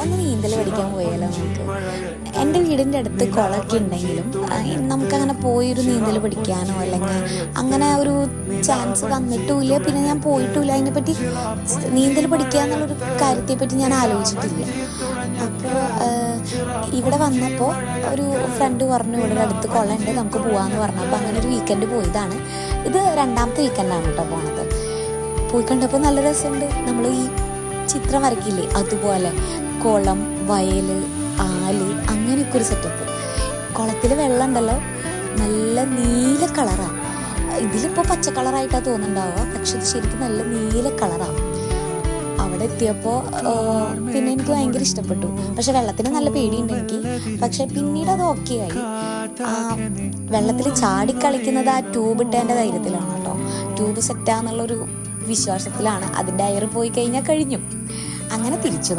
ഒന്ന് നീന്തൽ പഠിക്കാൻ പോയാലോ നമുക്ക്? എൻ്റെ വീടിൻ്റെ അടുത്ത് കുളമൊക്കെ ഉണ്ടെങ്കിലും നമുക്കങ്ങനെ പോയൊരു നീന്തൽ പഠിക്കാനോ അല്ലെങ്കിൽ അങ്ങനെ ഒരു ചാൻസ് വന്നിട്ടുമില്ല. പിന്നെ ഞാൻ പോയിട്ടുമില്ല. അതിനെപ്പറ്റി നീന്തൽ പഠിക്കുക എന്നുള്ളൊരു കാര്യത്തെപ്പറ്റി ഞാൻ ആലോചിച്ചിട്ടില്ല. അപ്പോൾ ഇവിടെ വന്നപ്പോൾ ഒരു ഫ്രണ്ട് പറഞ്ഞു ഇവിടെ അടുത്ത് കുളമുണ്ട്, നമുക്ക് പോകാമെന്ന് പറഞ്ഞു. അപ്പോൾ അങ്ങനെ ഒരു വീക്കെൻഡ് പോയതാണ്. ഇത് 2ാമത്തെ വീക്കെൻഡാണ് കേട്ടോ പോണത്. പോയി കണ്ടപ്പോൾ നല്ല രസമുണ്ട്. നമ്മൾ ഈ ചിത്രം വരയ്ക്കില്ലേ അതുപോലെ കുളം, വയൽ, ആല്, അങ്ങനെയൊക്കെ ഒരു സെറ്റപ്പ്. കുളത്തിൽ വെള്ളം ഉണ്ടല്ലോ, നല്ല നീല കളറാണ്. ഇതിലിപ്പോൾ പച്ച കളറായിട്ടാണ് തോന്നുന്നുണ്ടാവുക, പക്ഷെ ഇത് ശരിക്കും നല്ല നീല കളറാണ്. അവിടെ എത്തിയപ്പോൾ പിന്നെ എനിക്ക് ഭയങ്കര ഇഷ്ടപ്പെട്ടു. പക്ഷെ വെള്ളത്തിന് നല്ല പേടിയുണ്ട് എനിക്ക്. പക്ഷെ പിന്നീട് അത് ഓക്കെ ആയി. വെള്ളത്തിൽ ചാടിക്കളിക്കുന്നത് ആ ട്യൂബ് ഇട്ടതിൻ്റെ ധൈര്യത്തിലാണ് കേട്ടോ. ട്യൂബ് സെറ്റാന്നുള്ളൊരു വിശ്വാസത്തിലാണ്. അതിൻ്റെ അയർ പോയി കഴിഞ്ഞാൽ കഴിഞ്ഞു. അങ്ങനെ തിരിച്ചു